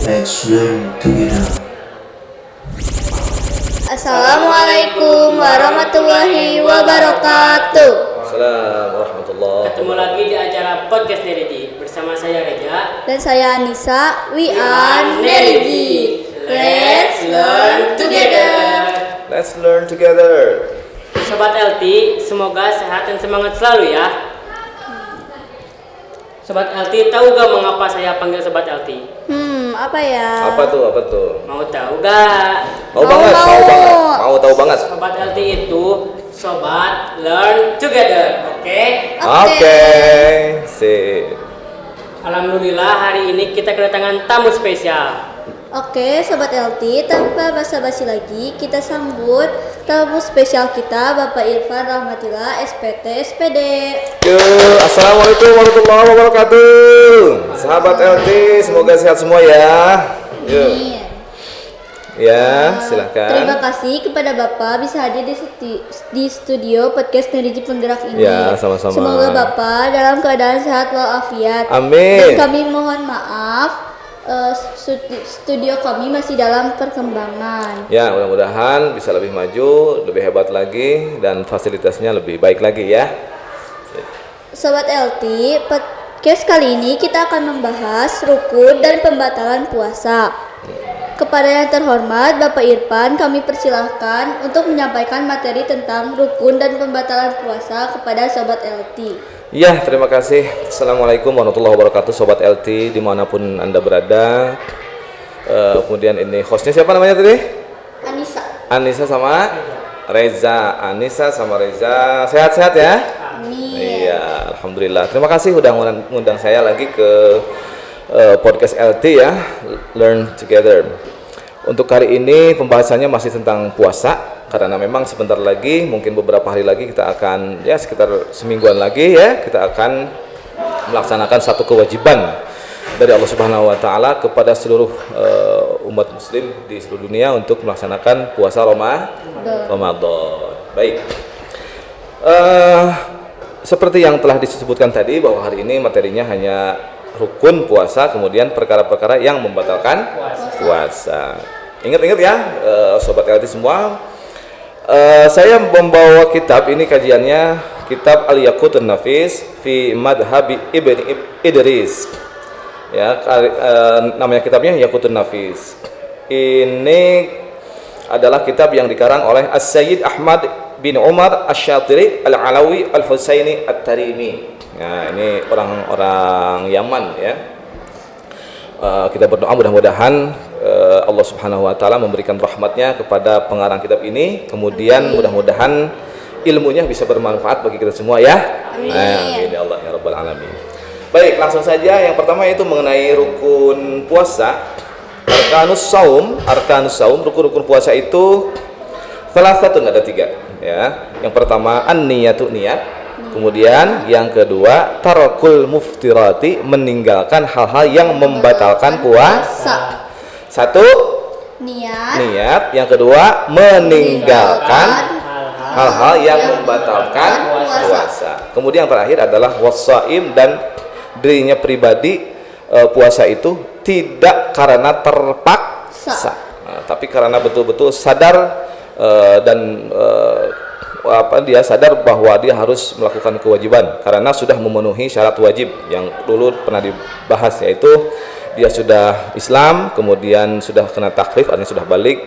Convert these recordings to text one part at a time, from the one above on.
Let's learn together. Assalamualaikum warahmatullahi wabarakatuh. Assalamualaikum warahmatullahi Ketemu lagi di acara podcast Nerigi bersama saya Reza Dan saya Anissa. We are Nerigi. Let's learn together. Let's learn together. Sobat LT, semoga sehat dan semangat selalu ya. Sobat LT, tahu gak mengapa saya panggil Sobat LT? Apa ya? Apa tuh? Mau tahu gak? Mau tahu banget. Sobat LT itu Sobat Learn Together, oke? Oke. Sip. Alhamdulillah hari ini kita kedatangan tamu spesial. Oke, Sobat LT, tanpa basa-basi lagi, kita sambut tamu spesial kita, Bapak Irfan Rahmatillah, SPT, SPD. Assalamualaikum warahmatullahi wabarakatuh. Sahabat LT, semoga sehat semua ya. Yuk. Amin. Ya, Terima silakan. kasih kepada Bapak bisa hadir di studio podcast Nerigi Penggerak ini. Ya, sama-sama. Semoga Bapak dalam keadaan sehat walafiat. Amin. Dan kami mohon maaf, studio kami masih dalam perkembangan. Ya, mudah-mudahan bisa lebih maju, lebih hebat lagi, dan fasilitasnya lebih baik lagi ya. Sobat LT, podcast kali ini kita akan membahas rukun dan pembatalan puasa. Kepada yang terhormat Bapak Irfan, kami persilahkan untuk menyampaikan materi tentang rukun dan pembatalan puasa kepada Sobat LT. Ya, terima kasih. Assalamualaikum warahmatullahi wabarakatuh, Sobat LT dimanapun Anda berada. Kemudian ini hostnya siapa namanya tadi? Anissa. Anissa sama Reza. Anissa sama Reza. Sehat-sehat ya? Amin. Iya, alhamdulillah. Terima kasih udah ngundang saya lagi ke podcast LT ya, Learn Together. Untuk hari ini pembahasannya masih tentang puasa, karena memang sebentar lagi, mungkin beberapa hari lagi kita akan, ya sekitar semingguan lagi ya, kita akan melaksanakan satu kewajiban dari Allah Subhanahu Wa Taala kepada seluruh umat Muslim di seluruh dunia untuk melaksanakan puasa Ramadan. Baik. Seperti yang telah disebutkan tadi bahwa hari ini materinya hanya rukun puasa, kemudian perkara-perkara yang membatalkan puasa. Ingat-ingat ya, Sobat LT semua. Saya membawa kitab ini, kajiannya kitab Al-Yaqutun Nafis fi Madhabi Ibni Idris. Ya, namanya kitabnya Yaqutun Nafis. Ini adalah kitab yang dikarang oleh As-Sayyid Ahmad bin Umar Asy-Syatiri Al-Alawi Al-Husaini At-Tarimi. Nah, ini orang-orang Yaman ya. Kita berdoa mudah-mudahan Allah Subhanahu Wa Taala memberikan rahmatnya kepada pengarang kitab ini. Kemudian mudah-mudahan ilmunya bisa bermanfaat bagi kita semua ya. Amin ya Allah ya Rabbal Alamin. Baik, langsung saja. Yang pertama itu mengenai rukun puasa. Arkanus saum, rukun-rukun puasa itu salah satu, ada 3 ya. Yang pertama an-niyatu, niat. Kemudian yang kedua tarakul muftirati, meninggalkan hal-hal yang membatalkan puasa. Satu, niat. Yang kedua meninggalkan hal-hal yang membatalkan puasa. Kemudian yang terakhir adalah wasaim, dan dirinya pribadi puasa itu tidak karena terpaksa, tapi karena betul-betul sadar dan dia sadar bahwa dia harus melakukan kewajiban karena sudah memenuhi syarat wajib yang dulu pernah dibahas, yaitu dia sudah Islam, kemudian sudah kena taklif, artinya sudah balik,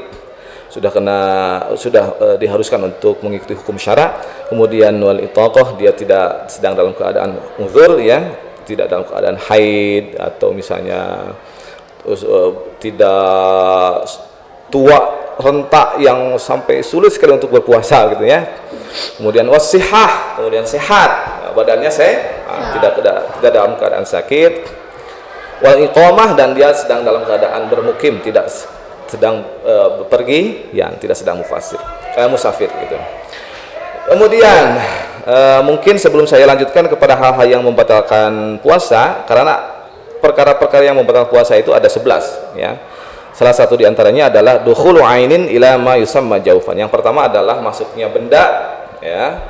sudah diharuskan untuk mengikuti hukum syara, kemudian wal itaqah, dia tidak sedang dalam keadaan uzur ya, tidak dalam keadaan haid atau misalnya tidak tua rentak yang sampai sulit sekali untuk berpuasa gitu ya. Kemudian wasihah, kemudian sehat, badannya tidak dalam keadaan sakit. Wal iqamah, dan dia sedang dalam keadaan bermukim, tidak sedang bepergi, yang tidak sedang musafir gitu. Kemudian mungkin sebelum saya lanjutkan kepada hal-hal yang membatalkan puasa, karena perkara-perkara yang membatalkan puasa itu ada 11 ya. Salah satu diantaranya adalah dukhulu ainin ila ma yusamma jaufan. Yang pertama adalah masuknya benda ya,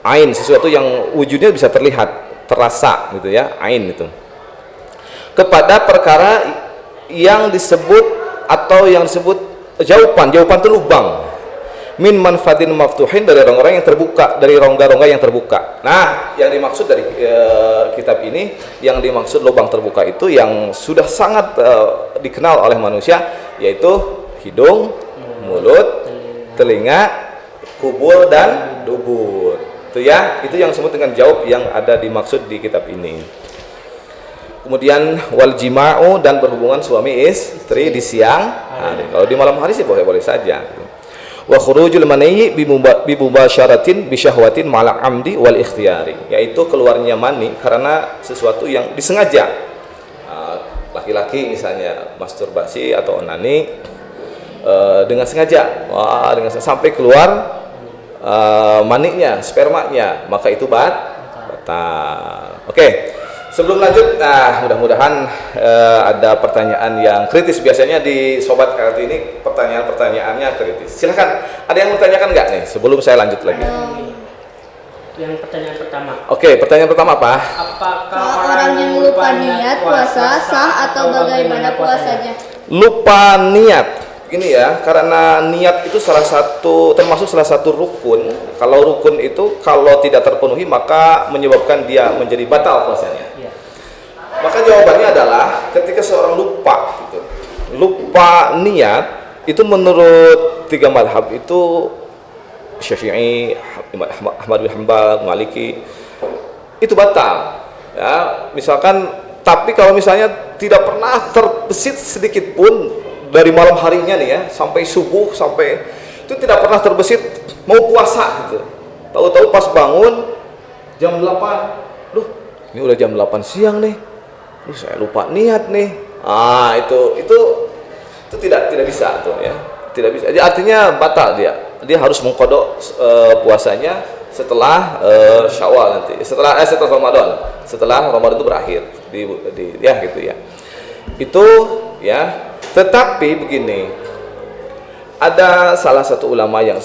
ain, sesuatu yang wujudnya bisa terlihat, terasa gitu ya, ain itu, kepada perkara yang disebut atau yang disebut jawaban itu lubang min manfatin maftuhin, dari orang-orang yang terbuka, dari rongga-rongga yang terbuka. Nah, yang dimaksud dari kitab ini, yang dimaksud lubang terbuka itu yang sudah sangat dikenal oleh manusia, yaitu hidung, mulut, telinga, kubur dan dubur. Itu ya, itu yang disebut dengan jawab yang ada dimaksud di kitab ini. Kemudian wal jima'u, dan berhubungan suami istri di siang hari. Kalau di malam hari sih boleh-boleh saja. Wa khurujul maniyyi bi mubasyaratin bi syahwatin ma'al amdi wal ikhtiyari, yaitu keluarnya mani karena sesuatu yang disengaja. Laki-laki misalnya masturbasi atau onani dengan sengaja, sampai keluar maninya, spermanya, maka itu batal. Oke. Sebelum lanjut, mudah-mudahan ada pertanyaan yang kritis. Biasanya di Sobat LT ini pertanyaan-pertanyaannya kritis. Silahkan, ada yang mau tanyakan nggak nih sebelum saya lanjut lagi? Yang pertanyaan pertama. Oke, pertanyaan pertama apa? Apakah Orang yang lupa niat puasa sah atau bagaimana puasanya? Lupa niat. Gini ya, karena niat itu termasuk salah satu rukun. Kalau rukun itu kalau tidak terpenuhi maka menyebabkan dia menjadi batal puasanya. Maka jawabannya adalah ketika seorang lupa gitu. Lupa niat itu menurut 3 mazhab itu, Syafi'i, Ahmad bin Hanbal, Maliki, itu batal. Ya, misalkan, tapi kalau misalnya tidak pernah terbesit sedikit pun dari malam harinya nih ya sampai subuh, sampai itu tidak pernah terbesit mau puasa gitu. Tahu-tahu pas bangun jam 8, duh ini udah jam 8 siang nih, saya lupa niat nih. Itu tidak bisa tuh ya, tidak bisa. Jadi artinya batal, dia harus mengkodok puasanya setelah Syawal nanti, setelah Ramadan, setelah Ramadan itu berakhir ya gitu ya. Itu ya. Tetapi begini, ada salah satu ulama yang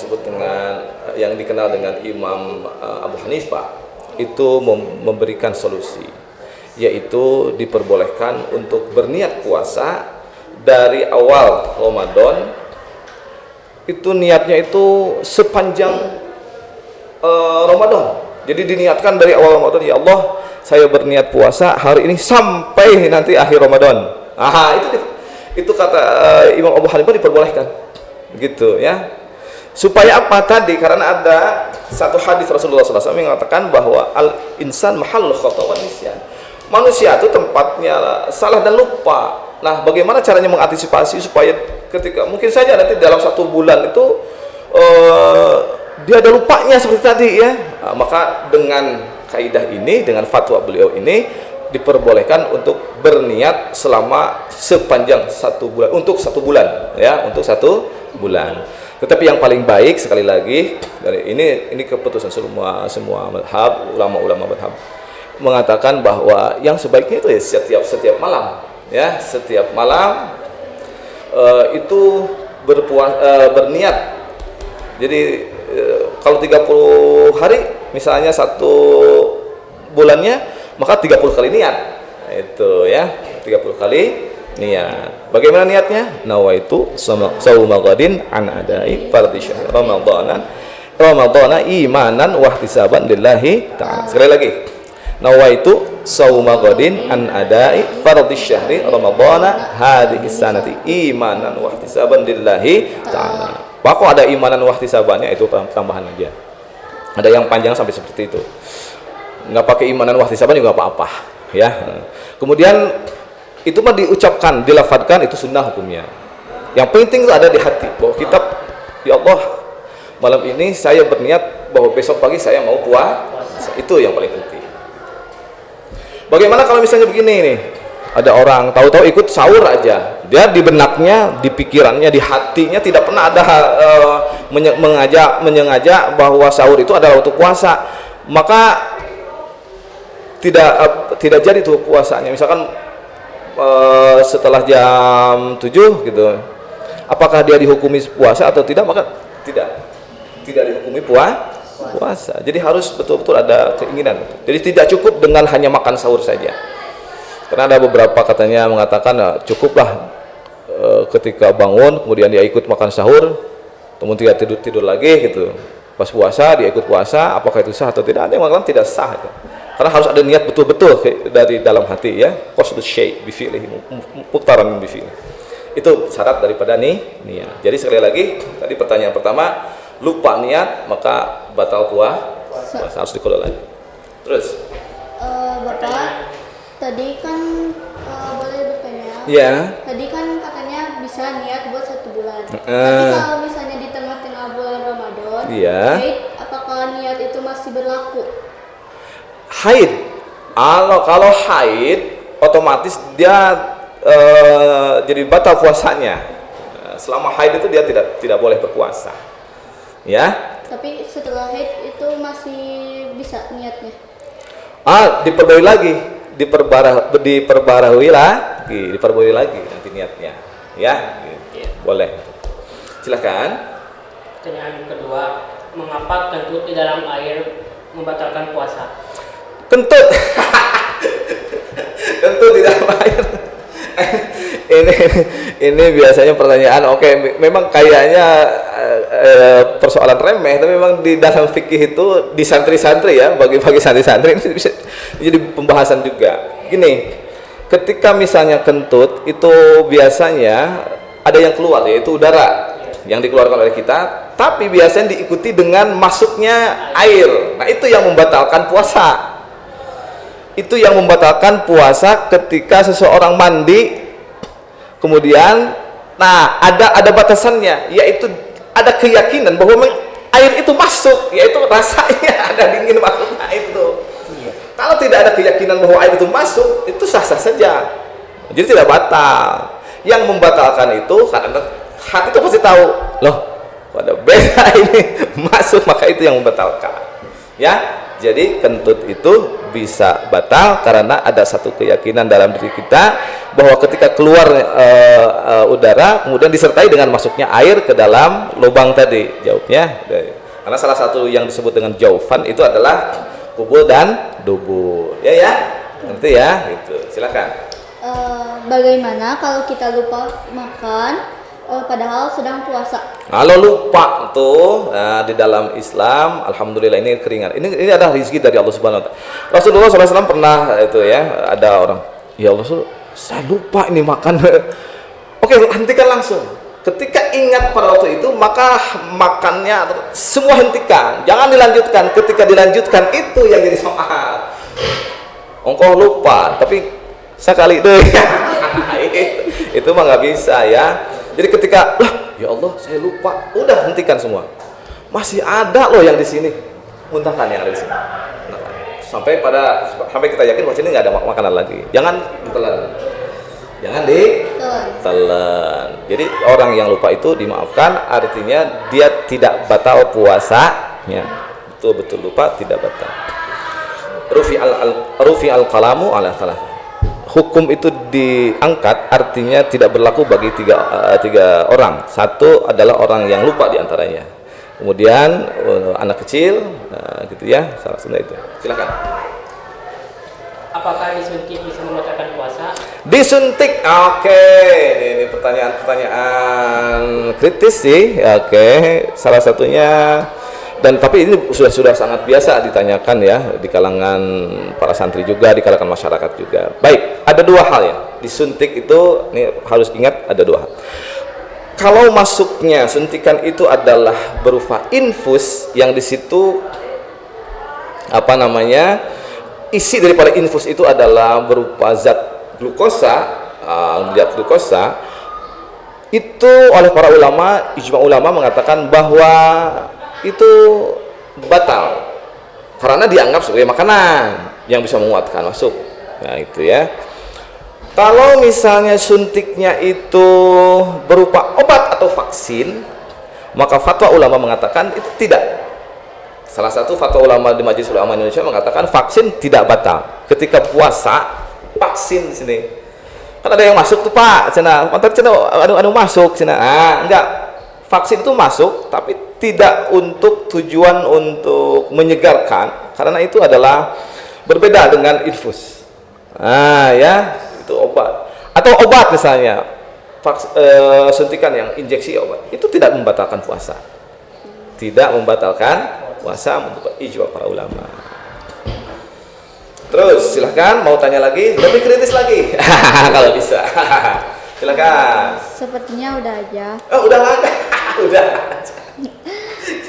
dikenal dengan Imam Abu Hanifah, itu memberikan solusi, yaitu diperbolehkan untuk berniat puasa dari awal Ramadan. Itu niatnya itu sepanjang Ramadan. Jadi diniatkan dari awal Ramadan, ya Allah, saya berniat puasa hari ini sampai nanti akhir Ramadan. Itu kata Imam Abu Hanifah diperbolehkan, gitu ya. Supaya apa tadi? Karena ada satu hadis Rasulullah SAW yang mengatakan bahwa al insan mahallul khata wan nisyan. Manusia itu tempatnya salah dan lupa. Nah, bagaimana caranya mengantisipasi supaya ketika mungkin saja nanti dalam 1 bulan itu dia ada lupanya seperti tadi ya. Maka dengan kaidah ini, dengan fatwa beliau ini, diperbolehkan untuk berniat selama sepanjang 1 bulan, untuk 1 bulan ya, untuk 1 bulan. Tetapi yang paling baik, sekali lagi, dari ini keputusan semua madhab, ulama-ulama madhab mengatakan bahwa yang sebaiknya itu ya setiap malam ya, setiap malam itu berniat. Jadi kalau 30 hari misalnya 1 bulannya, maka 30 kali niat. Itu ya, 30 kali niat. Bagaimana niatnya? Nawaitu shauma ghadin an adai fardhi syahr Ramadana imanan wa ihtisaban lillahi ta'ala. Sekali lagi. Nawaitu shauma ghadin an adai fardhi syahri Ramadana hadhihi sanati imanan wa ihtisaban lillahi ta'ala. Pokok ada imanan wa ihtisabannya, itu tambahan aja. Ada yang panjang sampai seperti itu. Nggak pakai imanan wahtisaban juga apa-apa ya. Kemudian itu mah diucapkan, dilafadzkan, itu sunnah hukumnya. Yang penting itu ada di hati bahwa kita, ya Allah, malam ini saya berniat bahwa besok pagi saya mau puasa. Itu yang paling penting. Bagaimana kalau misalnya begini nih, ada orang tahu-tahu ikut sahur aja, dia di benaknya, di pikirannya, di hatinya tidak pernah ada menyengaja bahwa sahur itu adalah untuk puasa, maka tidak jadi tuh puasanya. Misalkan setelah jam 7 gitu, apakah dia dihukumi puasa atau tidak? Maka tidak dihukumi puasa. Jadi harus betul-betul ada keinginan. Jadi tidak cukup dengan hanya makan sahur saja. Karena ada beberapa katanya mengatakan cukuplah ketika bangun kemudian dia ikut makan sahur, kemudian dia tidur lagi gitu. Pas puasa dia ikut puasa, apakah itu sah atau tidak? Ada yang mengatakan tidak sah itu. Karena harus ada niat betul-betul dari dalam hati ya. Qasdus syai' bi fi'lihi muqtaran bi fi'lihi. Itu syarat daripada niat. Jadi sekali lagi tadi pertanyaan pertama, lupa niat maka batal puasa, harus dikelola lagi. Terus Bapak tadi kan boleh bertanya. ya, Tadi kan katanya bisa niat buat 1 bulan. Tapi kalau misalnya di tengah-tengah bulan Ramadan, Iya. apakah niat itu masih berlaku? haid. Kalau haid otomatis dia jadi batal puasanya. Selama haid itu dia tidak boleh berpuasa. Ya. Tapi setelah haid itu masih bisa niatnya. Diperbarui lagi, diperbarui lagi nanti niatnya. Ya, gitu. Boleh. Silakan. Pertanyaan kedua, mengapa kentut di dalam air membatalkan puasa? Kentut. Kentut di dalam air. ini biasanya pertanyaan. Oke, memang kayaknya persoalan remeh, tapi memang di dalam fikih itu di santri-santri ya, bagi santri-santri ini bisa jadi pembahasan juga. Gini, ketika misalnya kentut itu biasanya ada yang keluar, yaitu udara yang dikeluarkan oleh kita, tapi biasanya diikuti dengan masuknya air. Nah, itu yang membatalkan puasa. Itu yang membatalkan puasa ketika seseorang mandi, kemudian ada batasannya, yaitu ada keyakinan bahwa air itu masuk, yaitu rasanya ada dingin masuknya itu. Kalau tidak ada keyakinan bahwa air itu masuk, itu sah-sah saja, jadi tidak batal. Yang membatalkan itu karena hati itu pasti tahu, loh ada beda ini masuk, maka itu yang membatalkan ya. Jadi kentut itu bisa batal karena ada satu keyakinan dalam diri kita bahwa ketika keluar udara kemudian disertai dengan masuknya air ke dalam lubang tadi. Jawabnya karena salah satu yang disebut dengan jaufan itu adalah kubul dan dubur. Ya nanti ya gitu. Silakan. Bagaimana kalau kita lupa makan padahal sedang puasa? Kalau lupa tuh di dalam Islam, alhamdulillah ini keringat. Ini adalah rezeki dari Allah Subhanahu Wa Taala. Rasulullah SAW pernah itu ya, ada orang, ya Rasul, saya lupa ini makan. Oke, hentikan langsung. Ketika ingat pada waktu itu, maka makannya semua hentikan, jangan dilanjutkan. Ketika dilanjutkan itu yang jadi soal. Engkau lupa, tapi sekali deh. Itu mah nggak bisa ya. Jadi ketika ya Allah saya lupa, udah hentikan semua. Masih ada loh yang di sini, muntahkan yang ada di sini. Sampai kita yakin bahwa sini nggak ada makanan lagi. Jangan ditelan, jangan ditelan. Jadi orang yang lupa itu dimaafkan, artinya dia tidak batal puasanya. Betul-betul lupa tidak batal. Rufi al qalamu ala salah. Hukum itu diangkat artinya tidak berlaku bagi tiga orang. Satu adalah orang yang lupa diantaranya, kemudian anak kecil, gitu ya, salah satu itu. Silakan. Apakah disuntik bisa membatalkan puasa? Disuntik, oke. Ini pertanyaan kritis sih, oke. Salah satunya. Dan tapi ini sudah sangat biasa ditanyakan ya di kalangan para santri juga, di kalangan masyarakat juga. Baik, ada dua hal ya. Disuntik itu ini harus ingat ada dua hal. Kalau masuknya suntikan itu adalah berupa infus yang di situ isi daripada infus itu adalah berupa zat glukosa, itu oleh para ulama, ijma ulama mengatakan bahwa itu batal karena dianggap sebagai makanan yang bisa menguatkan masuk. Nah itu ya. Kalau misalnya suntiknya itu berupa obat atau vaksin, maka fatwa ulama mengatakan itu tidak. Salah satu fatwa ulama di Majelis Ulama Indonesia mengatakan vaksin tidak batal ketika puasa. Vaksin di sini kan ada yang masuk tuh Pak, cina anu masuk cina. Enggak, vaksin itu masuk tapi tidak untuk tujuan untuk menyegarkan, karena itu adalah berbeda dengan infus. Ya, itu obat. Atau obat misalnya, suntikan yang injeksi obat itu tidak membatalkan puasa. Tidak membatalkan puasa menurut ijma para ulama. Terus silahkan mau tanya lagi, lebih kritis lagi kalau bisa. Silakan. Sepertinya udah aja. Oh, udah lama. Udah.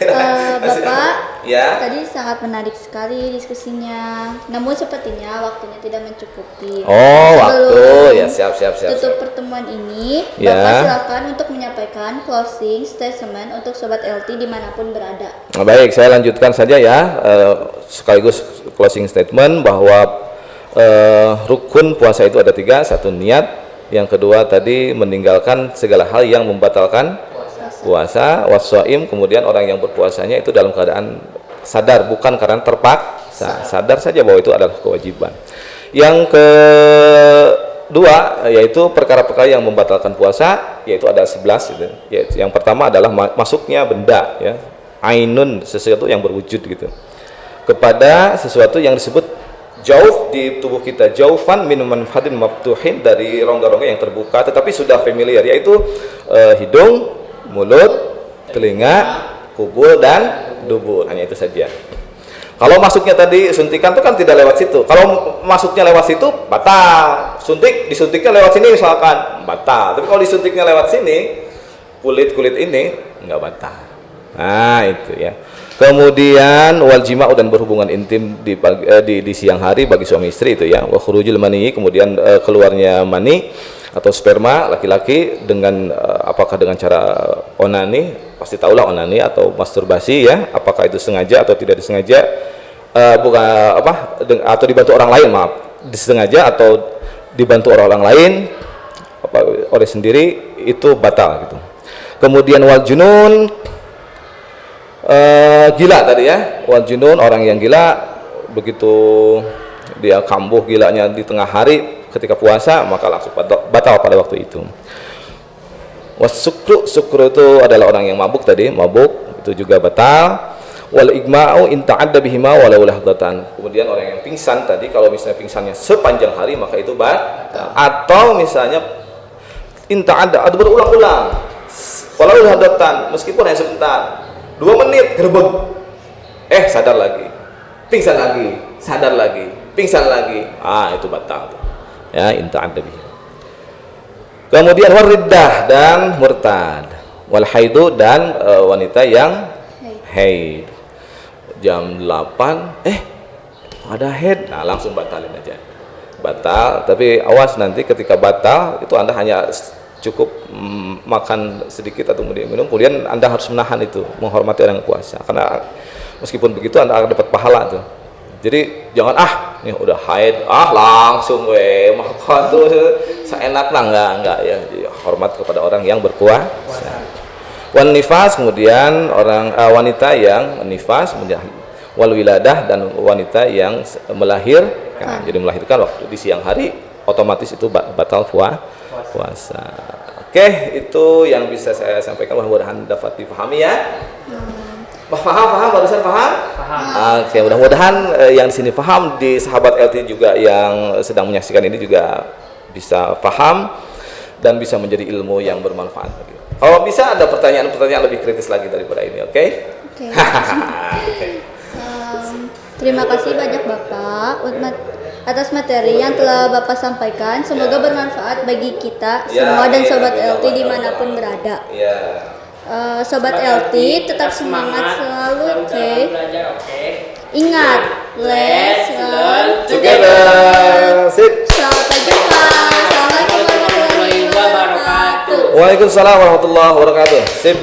Bapak, Ya. tadi sangat menarik sekali diskusinya. Namun sepertinya waktunya tidak mencukupi. Oh, waktu. Sebelum Ya, siap. tutup pertemuan ini, Ya. Bapak silakan untuk menyampaikan closing statement untuk Sobat LT dimanapun berada. Nah, baik, saya lanjutkan saja ya, sekaligus closing statement bahwa rukun puasa itu ada 3, 1 niat, yang kedua tadi meninggalkan segala hal yang membatalkan puasa, waswaim, kemudian orang yang berpuasanya itu dalam keadaan sadar, bukan karena terpaksa, sadar saja bahwa itu adalah kewajiban. Yang kedua yaitu perkara-perkara yang membatalkan puasa, yaitu ada 11 gitu. Yaitu yang pertama adalah masuknya benda ya, ainun, sesuatu yang berwujud gitu, kepada sesuatu yang disebut jauh di tubuh kita, jaufan min manfadin maftuhin, dari rongga-rongga yang terbuka tetapi sudah familiar, yaitu hidung, mulut, telinga, kubul, dan dubur. Hanya itu saja. Kalau masuknya tadi suntikan itu kan tidak lewat situ. Kalau masuknya lewat situ batal. Disuntiknya lewat sini misalkan batal. Tapi kalau disuntiknya lewat sini, kulit ini nggak batal. Nah itu ya. Kemudian wal jima'u, dan berhubungan intim di siang hari bagi suami istri itu ya. Wa khurujul mani, kemudian keluarnya mani atau sperma laki-laki dengan apakah dengan cara onani, pasti tahulah onani atau masturbasi ya, apakah itu sengaja atau tidak disengaja, atau dibantu orang lain, disengaja atau dibantu orang lain, oleh sendiri, itu batal gitu. Kemudian wal junun, gila tadi ya, wal junun, orang yang gila, begitu dia kambuh gilanya di tengah hari ketika puasa, maka langsung batal pada waktu itu. Wasukru, sukru itu adalah orang yang mabuk tadi, mabuk itu juga batal. Wal igma'u in ta'adda bihima walau lahdatan. Kemudian orang yang pingsan tadi, kalau misalnya pingsannya sepanjang hari maka itu batal. Atau misalnya in ta'adda, atau berulang-ulang walau lahdatan, meskipun hanya sebentar, 2 menit gerbeg, sadar lagi, pingsan lagi, sadar lagi, pingsan lagi, itu batal ya, in ta'adda bihima. Kemudian wariddah, dan murtad, wal haidu, dan wanita yang haid. Jam 8 ada haid, langsung batalin aja, batal. Tapi awas, nanti ketika batal itu Anda hanya cukup makan sedikit atau minum, kemudian Anda harus menahan itu, menghormati orang yang puasa, karena meskipun begitu Anda akan dapat pahala tuh. Jadi jangan ini udah haid langsung makan tuh seenaknya, enggak ya. Jadi, hormat kepada orang yang berpuasa. Wan nifas, kemudian orang wanita yang nifas, wal wiladah, dan wanita yang melahirkan. Jadi melahirkan waktu di siang hari, otomatis itu batal puasa. Oke, itu yang bisa saya sampaikan, mudah-mudahan dapat dipahami ya. Paham, barusan paham? Oke, mudah-mudahan yang di sini paham, di sahabat LT juga yang sedang menyaksikan ini juga bisa paham dan bisa menjadi ilmu yang bermanfaat. Kalau bisa ada pertanyaan-pertanyaan lebih kritis lagi daripada ini, oke? Oke. Terima kasih banyak Bapak atas materi yang telah Bapak sampaikan. Semoga bermanfaat bagi kita semua dan Sobat LT dimanapun berada. Sobat LT tetap semangat selalu, oke? Ingat, let's learn together. Sip. Sampai jumpa. Assalamualaikum warahmatullahi wabarakatuh. Waalaikumsalam warahmatullahi wabarakatuh. Sip.